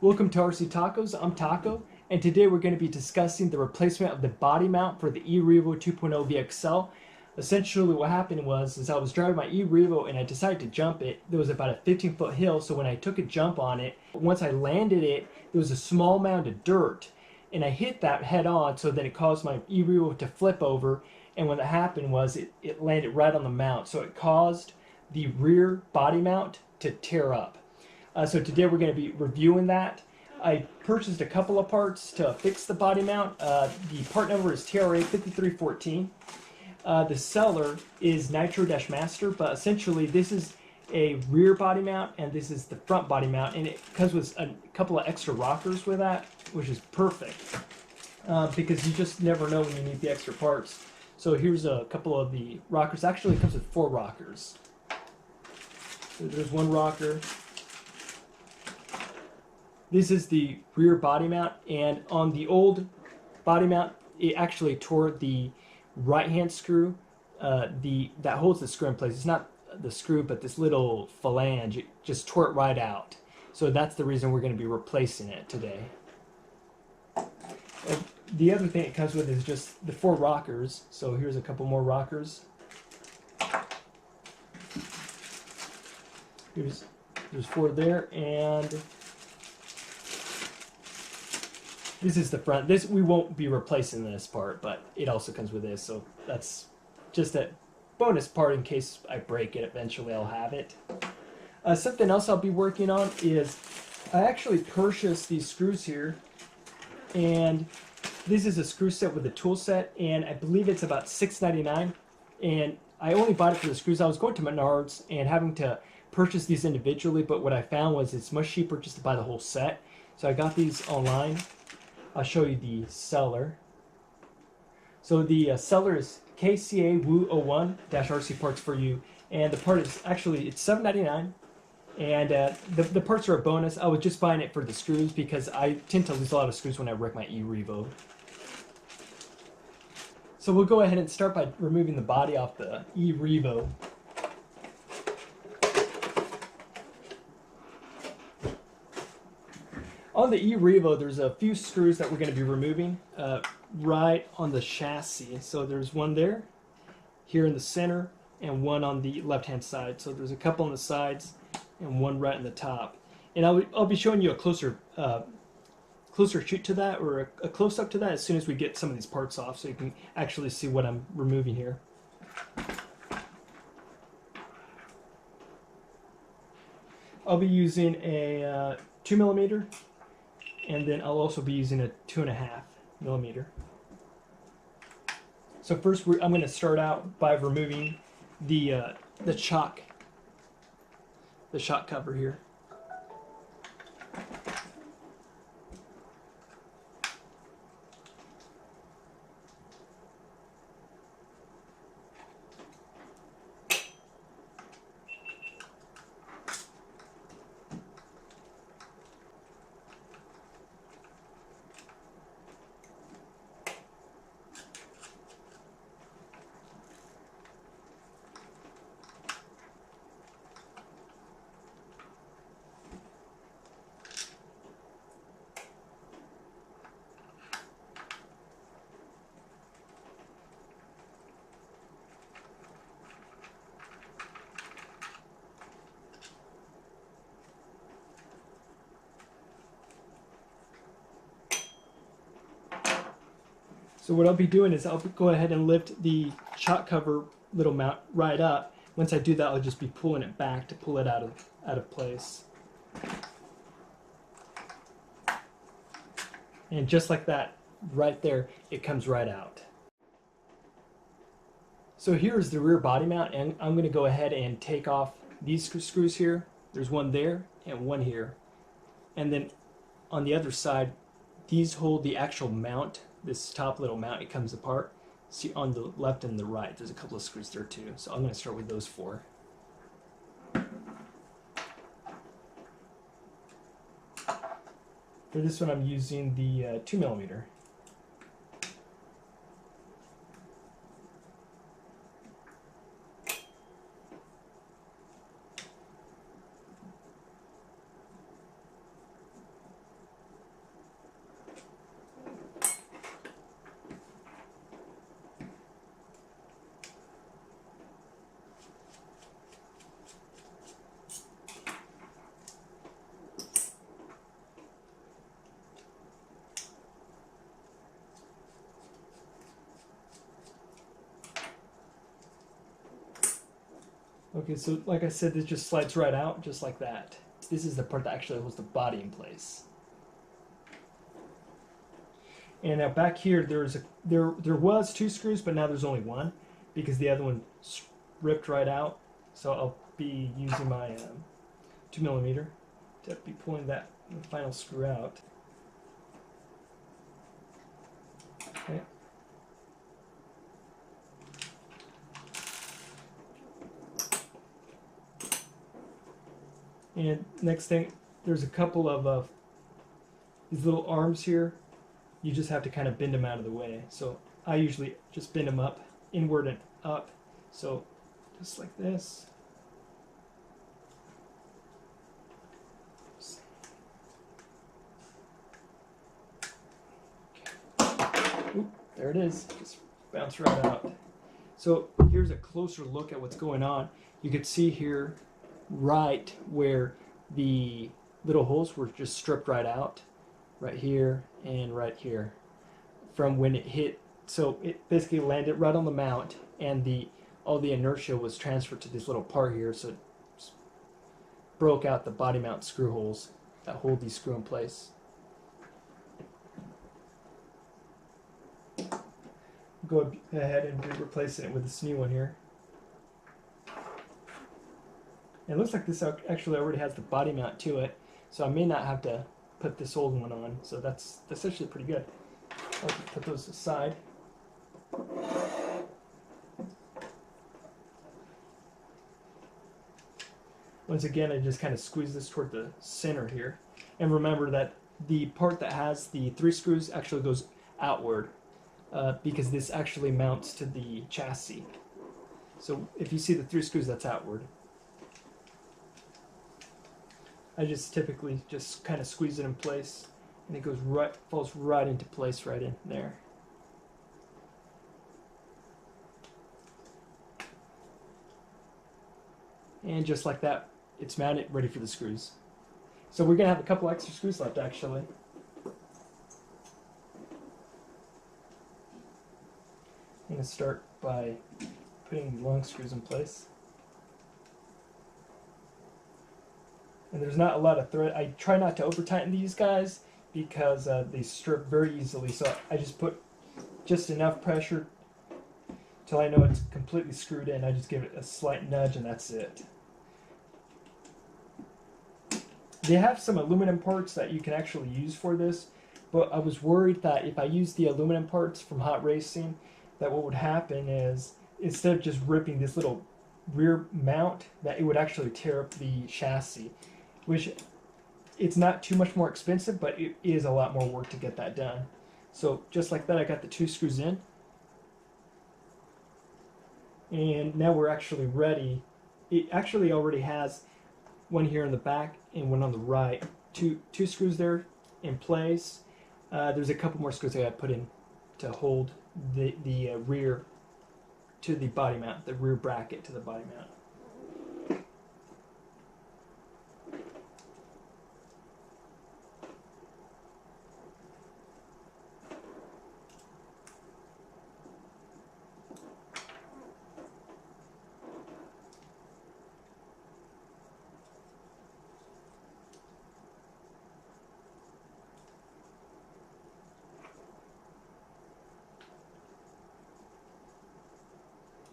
Welcome to RC Tacos. I'm Taco, and today we're going to be discussing the replacement of the body mount for the E-Revo 2.0 VXL. Essentially what happened was I was driving my E-Revo and I decided to jump it. There was about a 15-foot hill, so when I took a jump on it, once I landed it, there was a small mound of dirt, and I hit that head on, so that it caused my E-Revo to flip over, and what happened was it landed right on the mount, so it caused the rear body mount to tear up. So today we're going to be reviewing that. I purchased a couple of parts to fix the body mount. The part number is TRA5314. The seller is nitro-master, but essentially this is a rear body mount and this is the front body mount, and it comes with a couple of extra rockers with that, which is perfect because you just never know when you need the extra parts. So here's a couple of the rockers. Actually, it comes with 4 rockers. So there's one rocker. This is the rear body mount, and on the old body mount, it actually tore the right-hand screw that holds the screw in place. It's not the screw, but this little flange. It just tore it right out. So that's the reason we're going to be replacing it today. The other thing it comes with is just the 4 rockers. So here's a couple more rockers. There's 4 there, and this is the front. This, we won't be replacing this part, but it also comes with this, so that's just a bonus part in case I break it. Eventually I'll have it. Something else I'll be working on is I actually purchased these screws here, and this is a screw set with a tool set, and I believe it's about $6.99, and I only bought it for the screws. I was going to Menards and having to purchase these individually, but what I found was it's much cheaper just to buy the whole set. So I got these online. I'll show you the seller. So the seller is KCA Wu 01-RC Parts for You, and the part is actually, it's $7.99, and the parts are a bonus. I was just buying it for the screws because I tend to lose a lot of screws when I wreck my E-Revo. So we'll go ahead and start by removing the body off the E-Revo. On the E-Revo, there's a few screws that we're going to be removing right on the chassis. So there's one there, here in the center, and one on the left-hand side. So there's a couple on the sides and one right in the top. And I'll be showing you a closer shoot to that, or a close-up to that, as soon as we get some of these parts off, so you can actually see what I'm removing here. I'll be using a 2mm. And then I'll also be using a 2.5mm. So first, I'm going to start out by removing the shock cover here. So what I'll be doing is I'll go ahead and lift the shock cover little mount right up. Once I do that, I'll just be pulling it back to pull it out of place. And just like that, right there, it comes right out. So here's the rear body mount, and I'm going to go ahead and take off these screws here. There's one there and one here. And then on the other side, these hold the actual mount. This top little mount, it comes apart. See, on the left and the right, there's a couple of screws there too. So I'm going to start with those 4. For this one, I'm using the 2mm. Okay, so like I said, this just slides right out just like that. This is the part that actually holds the body in place. And now back here, there was 2 screws, but now there's only 1 because the other one ripped right out. So I'll be using my 2mm to be pulling that final screw out. Okay. And next thing, there's a couple of these little arms here. You just have to kind of bend them out of the way. So I usually just bend them up, inward and up. So just like this. Oop, there it is. Just bounce right out. So here's a closer look at what's going on. You can see here right where the little holes were just stripped right out. Right here and right here from when it hit. So it basically landed right on the mount, and all the inertia was transferred to this little part here, so it broke out the body mount screw holes that hold these screw in place. Go ahead and be replacing it with this new one here. And it looks like this actually already has the body mount to it, so I may not have to put this old one on, so that's actually pretty good. I'll just put those aside. Once again, I just kind of squeeze this toward the center here. And remember that the part that has the 3 screws actually goes outward because this actually mounts to the chassis. So if you see the 3 screws, that's outward. I just typically just kind of squeeze it in place, and it goes right, falls right into place right in there. And just like that, it's mounted, ready for the screws. So we're gonna have a couple extra screws left actually. I'm gonna start by putting the long screws in place. And there's not a lot of thread. I try not to over tighten these guys because they strip very easily. So I just put just enough pressure till I know it's completely screwed in. I just give it a slight nudge and that's it. They have some aluminum parts that you can actually use for this, but I was worried that if I used the aluminum parts from Hot Racing, that what would happen is instead of just ripping this little rear mount, that it would actually tear up the chassis, which it's not too much more expensive, but it is a lot more work to get that done. So just like that, I got the 2 screws in. And now we're actually ready. It actually already has one here in the back and one on the right. Two screws there in place. There's a couple more screws I got to put in to hold the rear to the body mount, the rear bracket to the body mount.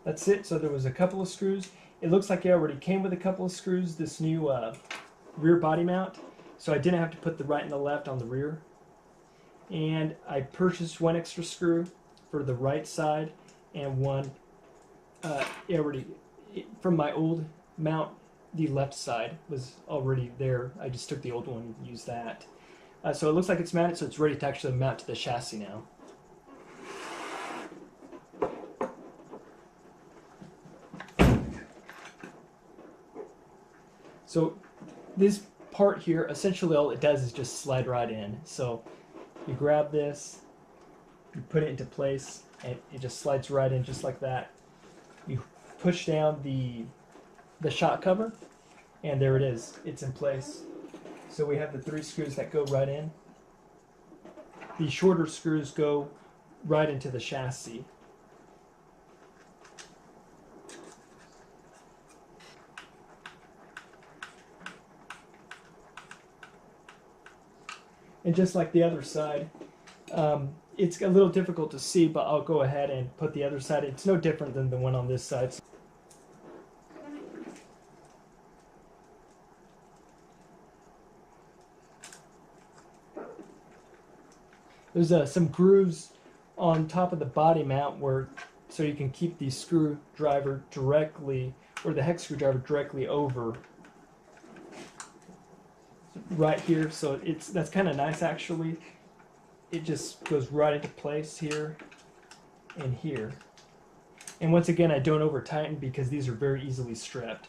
That's it. So there was a couple of screws. It looks like it already came with a couple of screws, this new rear body mount. So I didn't have to put the right and the left on the rear. And I purchased 1 extra screw for the right side and one from my old mount. The left side was already there. I just took the old one and used that. So it looks like it's mounted, so it's ready to actually mount to the chassis now. So this part here, essentially all it does is just slide right in. So you grab this, you put it into place, and it just slides right in just like that. You push down the shock cover, and there it is. It's in place. So we have the 3 screws that go right in. The shorter screws go right into the chassis. And just like the other side, it's a little difficult to see, but I'll go ahead and put the other side. It's no different than the one on this side. There's some grooves on top of the body mount so you can keep the screwdriver directly, or the hex screwdriver directly over right here. So that's kind of nice actually. It just goes right into place here and here. And once again, I don't over tighten because these are very easily stripped.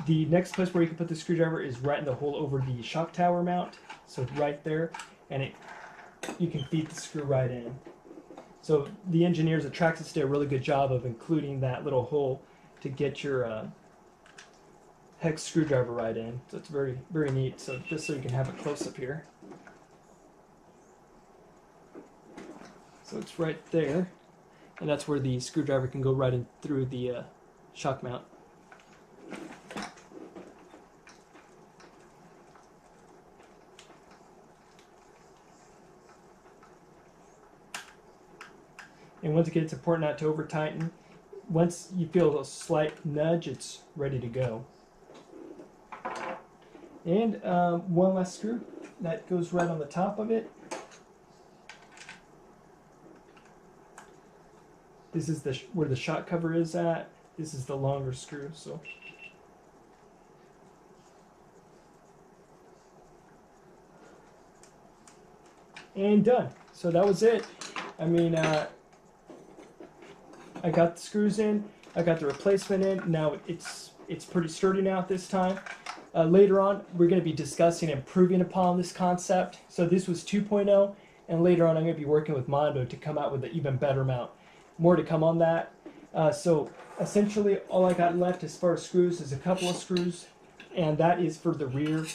The next place where you can put the screwdriver is right in the hole over the shock tower mount. So right there, and you can feed the screw right in. So the engineers at Traxxas did a really good job of including that little hole to get your hex screwdriver right in. So it's very, very neat. So just so you can have a close-up here. So it's right there, and that's where the screwdriver can go right in through the shock mount. And once again, it's important not to over tighten. Once you feel a slight nudge, it's ready to go. And one last screw that goes right on the top of it. This is where the shock cover is at. This is the longer screw. So and done. So that was it. I mean, I got the screws in, I got the replacement in. Now it's pretty sturdy now at this time. Later on, we're going to be discussing improving upon this concept. So this was 2.0, and later on I'm going to be working with Mondo to come out with an even better mount. More to come on that. So essentially all I got left as far as screws is a couple of screws, and that is for the rear.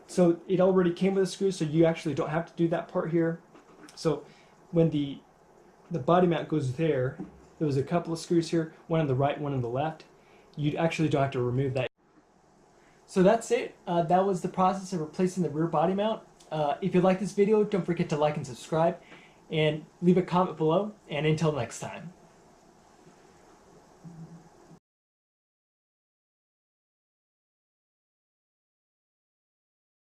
So it already came with a screw, so you actually don't have to do that part here. So when the body mount goes there was a couple of screws here, one on the right, one on the left. You actually don't have to remove that. So that's it. That was the process of replacing the rear body mount. If you like this video, don't forget to like and subscribe, and leave a comment below, and until next time.